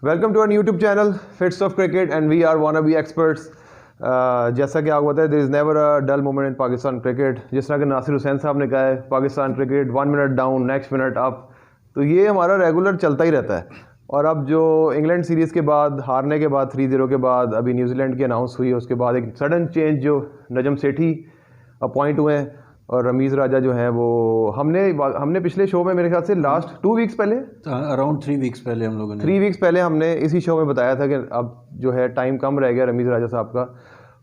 Welcome to our YouTube channel fits of cricket and we are wanna be experts. जैसा कि आपको पता है, there is never a dull moment in Pakistan cricket. जिस तरह के नासिर हुसैन साहब ने कहा है, Pakistan cricket 1 minute down next minute up, तो ये हमारा रेगुलर चलता ही रहता है। और अब जो इंग्लैंड सीरीज़ के बाद हारने के बाद 3-0 के बाद अभी न्यूजीलैंड की अनाउंस हुई है, उसके बाद एक सडन चेंज जो नजम सेठी अपॉइंट हुए हैं और रमीज़ राजा जो है वो हमने पिछले शो में मेरे ख्याल से लास्ट 2 वीक्स पहले अराउंड 3 वीक्स पहले हम लोगों ने 3 वीक्स पहले हमने इसी शो में बताया था कि अब जो है टाइम कम रह गया रमीज़ राजा साहब का,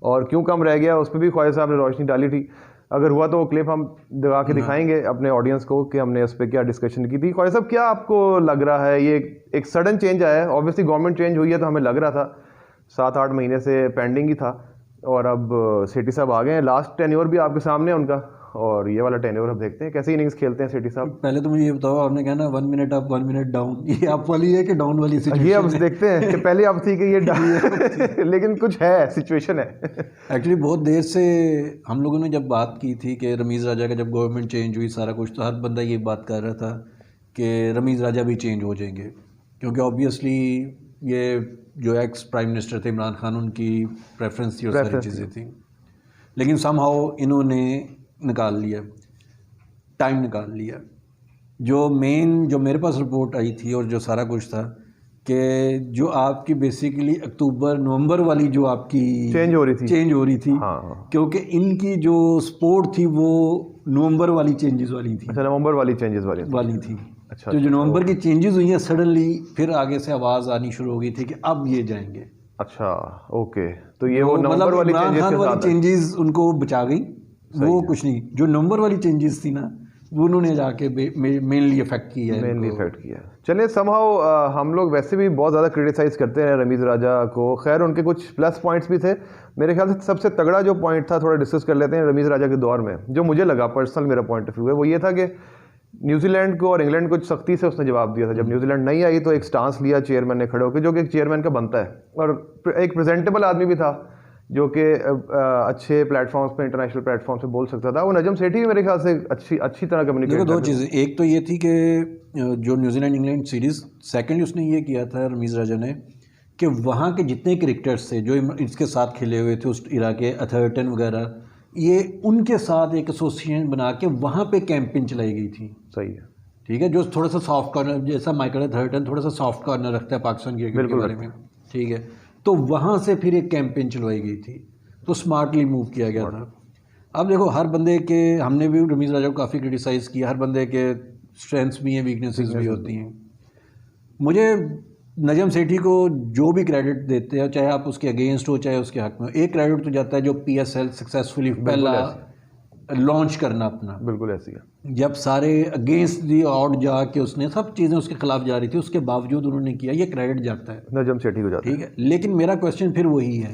और क्यों कम रह गया उस पर भी ख्वाजा साहब ने रोशनी डाली थी। अगर हुआ तो वो क्लिप हम दबा के दिखाएंगे अपने ऑडियंस को कि हमने उस पर क्या डिस्कशन की थी। ख्वाजा साहब, क्या आपको लग रहा है ये एक सडन चेंज आया है? ऑब्वियसली गवर्नमेंट चेंज हुई है तो हमें लग रहा था 7-8 महीने से पेंडिंग ही था, और अब सेठी साहब आ गए हैं। लास्ट टेन्योर भी आपके सामने है उनका, और ये वाला टेन्योर अब देखते हैं कैसे इनिंग्स खेलते हैं सेठी साहब। पहले तो मुझे ये बताओ, आपने कहा ना 1 मिनट अप 1 मिनट डाउन, ये अप वाली है कि डाउन वाली सिचुएशन? ये अब देखते हैं कि पहले अब थी कि ये लेकिन कुछ है, सिचुएशन है। एक्चुअली बहुत देर से हम लोगों ने जब बात की थी कि रमीज़ राजा का जब गवर्नमेंट चेंज हुई सारा कुछ, तो हर बंदा ये बात कर रहा था कि रमीज़ राजा भी चेंज हो जाएंगे, क्योंकि ऑब्वियसली ये जो एक्स प्राइम मिनिस्टर थे इमरान खान, उनकी प्रेफरेंस थी और सारी चीज़ें थी। लेकिन समहाउ इन्होंने निकाल लिया, टाइम निकाल लिया। जो मेरे पास रिपोर्ट आई थी और जो सारा कुछ था कि जो आपकी बेसिकली अक्टूबर नवंबर वाली जो आपकी चेंज हो रही थी हाँ। क्योंकि इनकी जो स्पोर्ट थी वो नवंबर वाली चेंजेस वाली थी। अच्छा, नवंबर वाली चेंजेस वाली थी। अच्छा, जो नवंबर की चेंजेस हुई हैं, सडनली फिर आगे से आवाज़ आनी शुरू हो गई थी कि अब ये जाएंगे। अच्छा, ओके, तो ये वो नवंबर वाली चेंजेस उनको बचा गई, वो कुछ नहीं। जो नंबर वाली चेंजेस थी ना, वो उन्होंने जाके मेनली इफेक्ट किया है। चलिए, समहाउ हम लोग वैसे भी बहुत ज़्यादा क्रिटिसाइज़ करते हैं रमीज़ राजा को। खैर, उनके कुछ प्लस पॉइंट्स भी थे। मेरे ख्याल से सबसे तगड़ा जो पॉइंट था, थोड़ा डिस्कस कर लेते हैं रमीज़ राजा के दौर में, जो मुझे लगा पर्सनल मेरा पॉइंट ऑफ व्यू है, वो ये था कि न्यूजीलैंड को और इंग्लैंड को सख्ती से उसने जवाब दिया था। जब न्यूजीलैंड नहीं आई तो एक स्टांस लिया चेयरमैन ने खड़े होकर, जो कि एक चेयरमैन का बनता है, और एक प्रेजेंटेबल आदमी भी था जो कि अच्छे प्लेटफॉर्म्स पे, इंटरनेशनल प्लेटफॉर्म्स पे बोल सकता था। वो नजम सेठी मेरे ख्याल से अच्छी तरह कम्युनिकेट। देखो, 2 चीज़ें, एक तो ये थी कि जो न्यूजीलैंड इंग्लैंड सीरीज़, सेकंड उसने ये किया था रमीज़ राजा ने कि वहाँ के जितने क्रिकेटर्स थे जो इसके साथ खेले हुए थे उस इरा के, अथर्टन वगैरह, ये उनके साथ एक एसोसिएशन बना के वहाँ पे कैंपेन चलाई गई थी। सही है, ठीक है। जो थोड़ा सा सॉफ्ट कॉर्नर, जैसा माइकल अथर्टन थोड़ा सा सॉफ्ट कॉर्नर रखता है पाकिस्तान क्रिकेट के बारे में, ठीक है, तो वहाँ से फिर एक कैंपेन चलवाई गई थी, तो स्मार्टली मूव किया गया था। अब देखो, हर बंदे के, हमने भी रमीज़ राजा को काफ़ी क्रिटिसाइज़ किया, हर बंदे के स्ट्रेंथ्स भी हैं, वीकनेसेस भी होती हैं। मुझे नजम सेठी को जो भी क्रेडिट देते हैं, चाहे आप उसके अगेंस्ट हो चाहे उसके हक में, एक क्रेडिट तो जाता है जो PSL सक्सेसफुली पहला लॉन्च करना अपना। बिल्कुल ऐसी है। जब सारे अगेंस्ट दी ऑड जाके उसने सब चीज़ें उसके खिलाफ जा रही थी, उसके बावजूद उन्होंने किया, ये क्रेडिट जाता है नजम सेठी को, जाता है। ठीक है। लेकिन मेरा क्वेश्चन फिर वही है,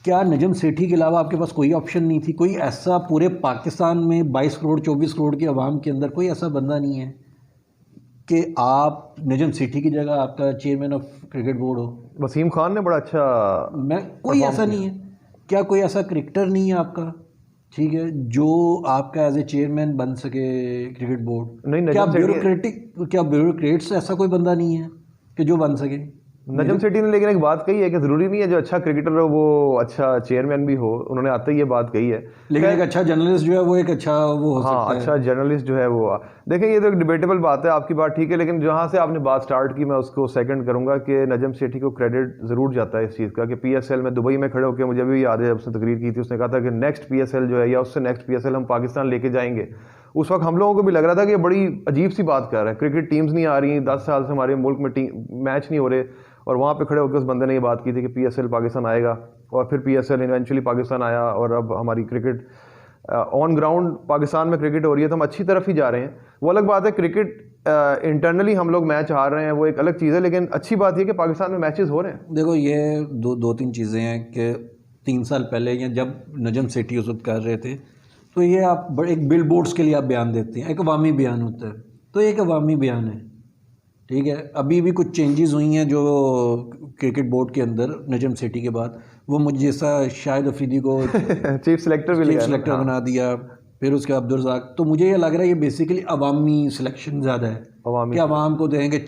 क्या नजम सेठी के अलावा आपके पास कोई ऑप्शन नहीं थी? कोई ऐसा पूरे पाकिस्तान में 22 करोड़ 24 करोड़ की आवाम के अंदर कोई ऐसा बंदा नहीं है कि आप नजम सेठी की जगह आपका चेयरमैन ऑफ क्रिकेट बोर्ड हो? वसीम खान ने बड़ा अच्छा, कोई ऐसा नहीं है क्या? कोई ऐसा क्रिकेटर नहीं है आपका, ठीक है, जो आपका एज ए चेयरमैन बन सके क्रिकेट बोर्ड? नहीं, क्या ब्यूरोक्रेट्स ऐसा कोई बंदा नहीं है कि जो बन सके? नजम सेठी ने लेकिन एक बात कही है कि ज़रूरी नहीं है जो अच्छा क्रिकेटर हो वो अच्छा चेयरमैन भी हो। उन्होंने आते ही ये बात कही है। लेकिन एक अच्छा जर्नलिस्ट जो है वो एक अच्छा वो हो सकता है। अच्छा जर्नलिस्ट जो है वो, देखें, ये तो एक डिबेटेबल बात है, आपकी बात ठीक है, लेकिन जहाँ से आपने बात स्टार्ट की मैं उसको सेकंड करूँगा कि नजम सेठी को क्रेडिट ज़रूर जाता है इस चीज़ का कि PSL में दुबई में खड़े होकर, मुझे भी याद है जब उसने तकरीर की थी, उसने कहा था कि नेक्स्ट PSL जो है या उससे नेक्स्ट PSL हम पाकिस्तान लेके जाएंगे। उस वक्त हम लोगों को भी लग रहा था कि बड़ी अजीब सी बात कर रहा है, क्रिकेट टीम्स नहीं आ रही, 10 साल से हमारे मुल्क में मैच नहीं हो रहे, और वहाँ पे खड़े होकर उस बंदे ने ये बात की थी कि PSL पाकिस्तान आएगा, और फिर PSL इवेंचुअली पाकिस्तान आया, और अब हमारी क्रिकेट ऑन ग्राउंड पाकिस्तान में क्रिकेट हो रही है, तो हम अच्छी तरफ ही जा रहे हैं। वो अलग बात है, क्रिकेट इंटरनली हम लोग मैच हार रहे हैं, वो एक अलग चीज़ है, लेकिन अच्छी बात यह कि पाकिस्तान में मैचेस हो रहे हैं। देखो, ये दो तीन चीज़ें हैं कि 3 साल पहले या जब नजम सेठी उस वक्त कर रहे थे, तो ये आप एक बिल बोर्ड्स के लिए आप बयान देते हैं, एक अवामी बयान होता है, तो एक अवामी बयान है, ठीक है। अभी भी कुछ चेंजेस हुई हैं जो क्रिकेट बोर्ड के अंदर नजम सेठी के बाद, वो मुझे जैसा शाहिद अफरीदी को चीफ सेलेक्टर बना दिया, फिर उसके अब्दुल रज़ाक। तो मुझे ये लग रहा है ये बेसिकली अवामी सिलेक्शन ज़्यादा है अवामी कि अवाम को देंगे,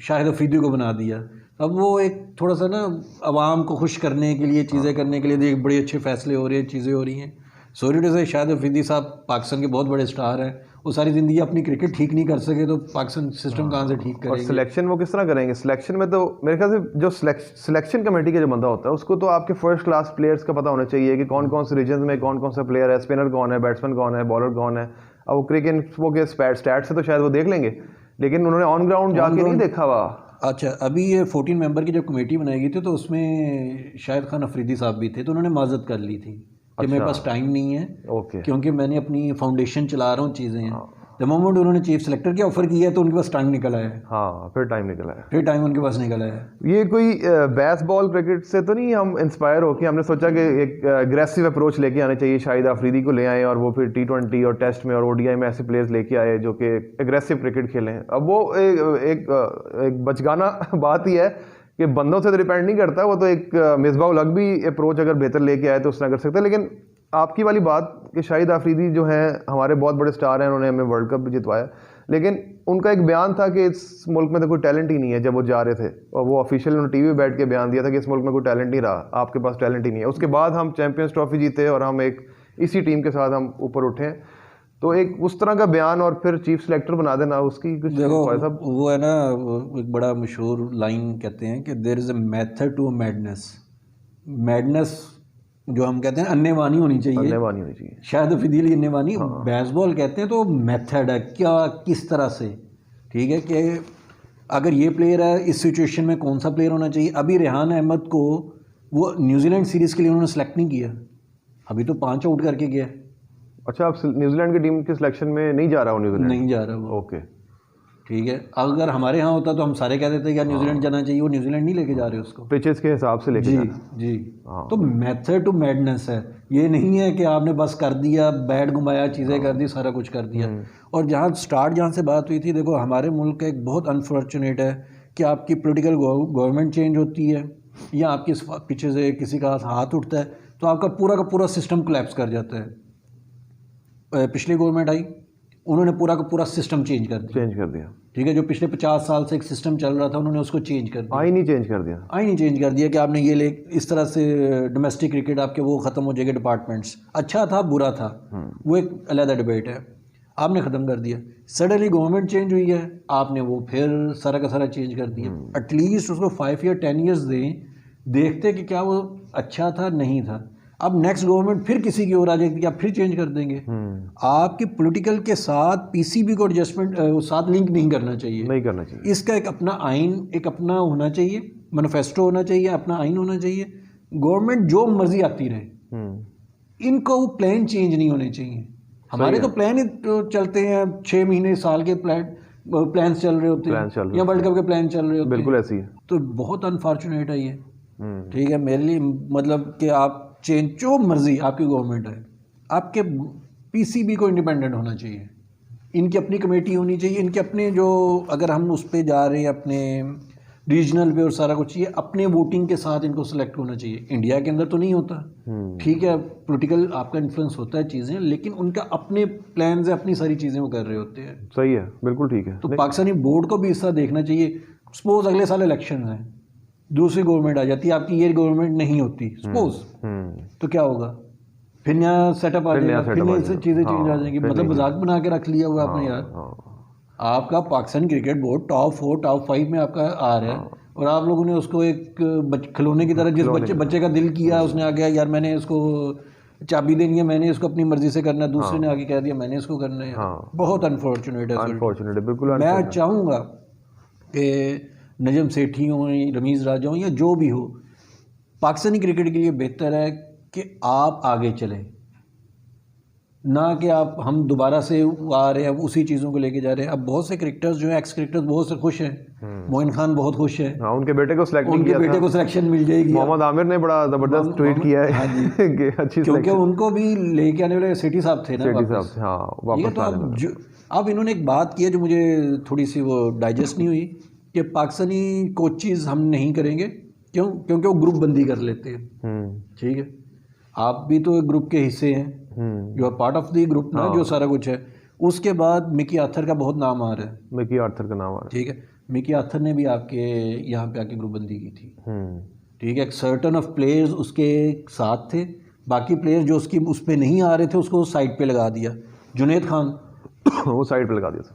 शाहिद अफरीदी को बना दिया। अब वो एक थोड़ा सा ना अवाम को खुश करने के लिए, चीज़ें करने के लिए देख बड़े अच्छे फैसले हो रहे हैं, चीज़ें हो रही हैं। सॉरी टू से शाहिद अफरीदी साहब पाकिस्तान के बहुत बड़े स्टार हैं, वो सारी ज़िंदगी अपनी क्रिकेट ठीक नहीं कर सके तो पाकिस्तान सिस्टम कहाँ से ठीक और करेंगे। सिलेक्शन वो किस तरह करेंगे? सिलेक्शन में तो मेरे ख्याल से जो सिलेक्शन कमेटी का जो बंदा होता है उसको तो आपके फर्स्ट क्लास प्लेयर्स का पता होना चाहिए कि कौन कौन से रीजन में कौन कौन सा प्लेयर है, स्पिनर कौन है, बैट्समैन कौन है, बॉलर कौन है। अब वो क्रिकेट वो के स्टैट से तो शायद वो देख लेंगे, लेकिन उन्होंने ऑन ग्राउंड जाके नहीं देखा हुआ। अच्छा, अभी ये 14 मेंबर की जब कमेटी बनाई गई थी तो उसमें शाहिद खान अफरीदी साहब भी थे, तो उन्होंने माजत कर ली थी कि मेरे पास टाइम नहीं है, ओके, क्योंकि मैंने अपनी फाउंडेशन चला रहा हूँ, चीज़ें हैं। द मोमेंट उन्होंने चीफ सेलेक्टर की ऑफर किया है तो उनके पास टाइम निकल आया है, हाँ फिर टाइम निकला है। फिर टाइम उनके पास निकल आया है। ये कोई बेसबॉल क्रिकेट से तो नहीं हम इंस्पायर होके हमने सोचा कि एक एग्रेसिव अप्रोच लेके आने चाहिए, शाहिद अफरीदी को ले आए और वो फिर T20 और टेस्ट में और ODI में ऐसे प्लेयर्स लेके आए जो कि एग्रेसिव क्रिकेट खेलें। अब वो एक बचगाना बात ही है कि बंदों से तो डिपेंड नहीं करता, वो तो एक मिसबाह उल हक भी अप्रोच अगर बेहतर लेके आए तो उसने कर सकता है। लेकिन आपकी वाली बात कि शाहिद अफरीदी जो हैं हमारे बहुत बड़े स्टार हैं, उन्होंने हमें वर्ल्ड कप भी जितवाया, लेकिन उनका एक बयान था कि इस मुल्क में तो कोई टैलेंट ही नहीं है जब वो जा रहे थे, और वो ऑफिशियल उन्होंने टीवी पे बैठ के बयान दिया था कि इस मुल्क में कोई टैलेंट नहीं रहा, आपके पास टैलेंट ही नहीं है। उसके बाद हम चैंपियंस ट्रॉफी जीते और हम एक इसी टीम के साथ हम ऊपर उठे। तो एक उस तरह का बयान और फिर चीफ सेलेक्टर बना देना, उसकी कुछ देखो वो है ना, एक बड़ा मशहूर लाइन कहते हैं कि there is a method to madness. Madness जो हम कहते हैं अन्नेवानी होनी चाहिए, अन्नेवानी होनी चाहिए। शायद अफरीदी अन्नेवानी। बेसबॉल कहते हैं तो मेथड है, क्या किस तरह से, ठीक है, कि अगर ये प्लेयर है इस सिचुएशन में कौन सा प्लेयर होना चाहिए। अभी रेहान अहमद को वो न्यूजीलैंड सीरीज़ के लिए उन्होंने सेलेक्ट नहीं किया, अभी तो 5 आउट करके गया। अच्छा, आप न्यूजीलैंड की टीम के सिलेक्शन में नहीं जा रहा हूँ? न्यूजीलैंड नहीं जा रहा वो, ओके, ठीक है। अगर हमारे यहाँ होता तो हम सारे कह देते यार न्यूजीलैंड जाना चाहिए, वो न्यूजीलैंड नहीं लेके जा रहे उसको, पिचेस के हिसाब से लेके जी जा रहे। जी। तो मेथड टू मैडनेस है, ये नहीं है कि आपने बस कर दिया, बैट घुमाया, चीज़ें कर दी, सारा कुछ कर दिया। और जहाँ से बात हुई थी, देखो हमारे मुल्क का एक बहुत अनफॉर्चुनेट है कि आपकी पॉलिटिकल गवर्नमेंट चेंज होती है या आपके पीछे से किसी का हाथ उठता है तो आपका पूरा का पूरा सिस्टम कोलैप्स कर जाता है। पिछली गवर्नमेंट आई, उन्होंने पूरा का पूरा सिस्टम चेंज कर दिया, ठीक है। जो पिछले 50 साल से एक सिस्टम चल रहा था उन्होंने उसको चेंज कर दिया, आईन ही चेंज कर दिया कि आपने ये ले इस तरह से डोमेस्टिक क्रिकेट आपके वो ख़त्म हो जाएगा, डिपार्टमेंट्स, अच्छा था बुरा था वो एक अलग डिबेट है, आपने ख़त्म कर दिया। सडनली गवर्नमेंट चेंज हुई है, आपने वो फिर सारा का सारा चेंज कर दिया। एटलीस्ट उसको 5 या 10 ईयर्स दें, देखते कि क्या वो अच्छा था नहीं था। अब नेक्स्ट गवर्नमेंट फिर किसी की ओर आ जाएगी, आप फिर चेंज कर देंगे। आपकी पॉलिटिकल के साथ पीसीबी को एडजस्टमेंट साथ लिंक नहीं करना चाहिए, इसका एक अपना आइन, एक अपना होना चाहिए, मैनिफेस्टो होना चाहिए, अपना आइन होना चाहिए। गवर्नमेंट जो मर्जी आती रहे, इनको वो प्लान चेंज नहीं होने चाहिए। हमारे तो प्लान ही चलते हैं, 6 महीने साल के प्लान चल रहे होते हैं, या वर्ल्ड कप के प्लान चल रहे होते हैं, बिल्कुल ऐसी है। तो बहुत अनफॉर्चुनेट है ये, ठीक है। मेरे लिए मतलब कि आप चेंज जो मर्जी आपकी गवर्नमेंट है, आपके पीसीबी को इंडिपेंडेंट होना चाहिए, इनकी अपनी कमेटी होनी चाहिए, इनके अपने जो, अगर हम उस पर जा रहे हैं अपने रीजनल पे और सारा कुछ, ये अपने वोटिंग के साथ इनको सेलेक्ट होना चाहिए। इंडिया के अंदर तो नहीं होता, ठीक है, पॉलिटिकल आपका इन्फ्लुएंस होता है चीज़ें, लेकिन उनका अपने प्लान्स है, अपनी सारी चीज़ें वो कर रहे होते हैं। सही है, बिल्कुल ठीक है। तो पाकिस्तानी बोर्ड को भी इस तरह देखना चाहिए। सपोज अगले साल इलेक्शन है, दूसरी गवर्नमेंट आ जाती है, आपकी ये गवर्नमेंट नहीं होती सपोज, तो क्या होगा? फिर नया सेटअप आ जाएगा, फिर नई चीज़ें चेंज आ जाएंगी। मतलब मजाक बना के रख लिया हुआ आपने यार। आपका Pakistan cricket board top 4 top 5 में आपका आ रहा है, और आप लोगों ने उसको एक खिलौने की तरह, जिस बच्चे का दिल किया उसने आ गया यार मैंने इसको चाबी देनी है, मैंने इसको अपनी मर्जी से करना है, दूसरे ने आगे कह दिया मैंने इसको करना है। बहुत अनफॉर्चुनेट है, बिल्कुल। मैं चाहूँगा कि नजम सेठी हों, रमीज़ राजा हों, या जो भी हो, पाकिस्तानी क्रिकेट के लिए बेहतर है कि आप आगे चलें, ना कि आप हम दोबारा से आ रहे हैं उसी चीज़ों को लेके जा रहे हैं। अब बहुत से क्रिकेटर्स जो हैं, एक्स क्रिकेटर्स, बहुत से खुश हैं। मोइन खान बहुत खुश है, उनके बेटे को सिलेक्शन मिल जाएगी। मोहम्मद आमिर ने बड़ा ज़बरदस्त ट्वीट किया है, अच्छी, क्योंकि उनको भी लेके आने वाले सेठी साहब थे ना, तो अब इन्होंने एक बात की है जो मुझे थोड़ी सी वो डाइजेस्ट नहीं हुई, कि पाकिस्तानी कोचेज़ हम नहीं करेंगे, क्योंकि वो ग्रुप बंदी कर लेते हैं, ठीक है। आप भी तो एक ग्रुप के हिस्से हैं, you are part of the group ना, जो सारा कुछ है। उसके बाद मिकी आर्थर का बहुत नाम आ रहा है। मिकी आर्थर का नाम आ रहा ठीक है, मिकी आर्थर ने भी आपके यहाँ पे आके ग्रुप बंदी की थी। है। ठीक है, सर्टन ऑफ प्लेयर्स उसके साथ थे, बाकी प्लेयर जो उसकी उस पर नहीं आ रहे थे उसको साइड पे लगा दिया। जुनैद खान वो साइड पे लगा दिया था,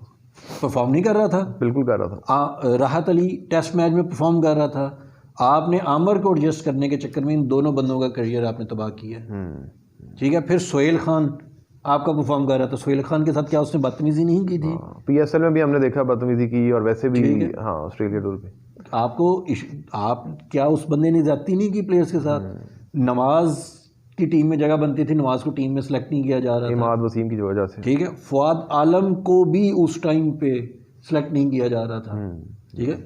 परफॉर्म नहीं कर रहा था। बिल्कुल कर रहा था। राहत अली टेस्ट मैच में परफॉर्म कर रहा था। आपने आमर को एडजस्ट करने के चक्कर में इन दोनों बंदों का करियर आपने तबाह किया है। ठीक है, फिर सोहेल खान आपका परफॉर्म कर रहा था। सोहेल खान के साथ क्या उसने बदतमीजी नहीं की थी? PSL में भी हमने देखा बदतमीजी की, और वैसे भी हाँ ऑस्ट्रेलिया टूर पे आप क्या उस बंदे ने ज्यादती नहीं की प्लेयर्स के साथ? नवाज की टीम में जगह बनती थी, नवाज को टीम में सेलेक्ट नहीं किया जा रहा था इमाद वसीम की वजह से। ठीक है, फुआद आलम को भी उस टाइम पे सेलेक्ट नहीं किया जा रहा था। ठीक है,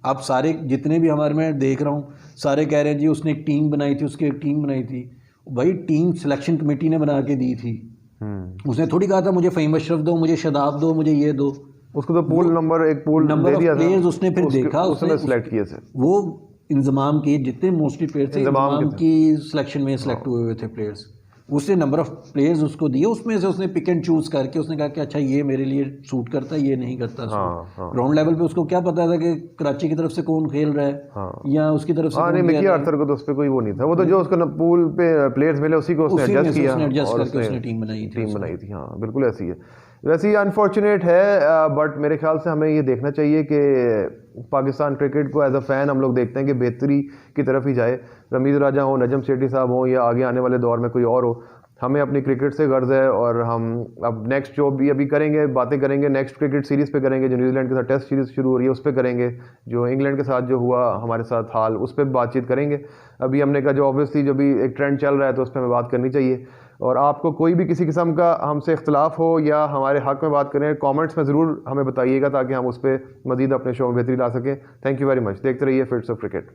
आप सारे जितने भी हमारे में देख रहा हूँ सारे कह रहे हैं जी उसने एक टीम बनाई थी, उसकी एक टीम बनाई थी। भाई टीम सिलेक्शन कमेटी ने बना के दी थी। उसने थोड़ी कहा था मुझे फ़हीम अशरफ दो, मुझे शादाब दो, मुझे ये दो। उसको तो पूल नंबर एक पूल दे दिया था, उसने फिर देखा, उसने सेलेक्ट किए थे। वो इंजमाम के जितने मोस्टली प्लेयर्स थे इंजमाम की सिलेक्शन में सेलेक्ट हुए हुए थे प्लेयर्स। उसने नंबर ऑफ प्लेयर्स उसको दिए, उसमें से उसने पिक एंड चूज करके उसने कहा कि अच्छा ये मेरे लिए सूट करता है, ये नहीं करता। ग्राउंड लेवल पे उसको क्या पता था कि कराची की तरफ से कौन खेल रहा है या उसकी तरफ से नहीं, मिकी आर्थर को तो उस पर कोई वो नहीं था। वो तो जो उसको पूल पे प्लेयर्स मिले उसी को उसने एडजस्ट किया और उसने टीम बनाई थी। हाँ बिल्कुल ऐसी है। वैसे ही अनफॉर्चुनेट है, बट मेरे ख्याल से हमें ये देखना चाहिए कि पाकिस्तान क्रिकेट को एज अ फ़ैन हम लोग देखते हैं कि बेहतरी की तरफ ही जाए। रमीज़ राजा हो, नजम सेठी साहब हो, या आगे आने वाले दौर में कोई और हो, हमें अपनी क्रिकेट से गर्ज है। और हम अब नेक्स्ट जो भी अभी करेंगे, बातें करेंगे नेक्स्ट क्रिकेट सीरीज़ पे करेंगे, जो न्यूजीलैंड के साथ टेस्ट सीरीज़ शुरू हो रही है उस पर करेंगे, जो इंग्लैंड के साथ जो हुआ हमारे साथ हाल उस पर बातचीत करेंगे। अभी हमने कहा जो ऑब्वियसली जो भी एक ट्रेंड चल रहा है तो उस पर हमें बात करनी चाहिए। और आपको कोई भी किसी किस्म का हमसे इख्तलाफ हो या हमारे हक़ में बात करें, कमेंट्स में ज़रूर हमें बताइएगा ताकि हम उस पर मज़ीद अपने शो में बेहतरी ला सकें। Thank you very much. देखते रहिए फिट्स ऑफ क्रिकेट।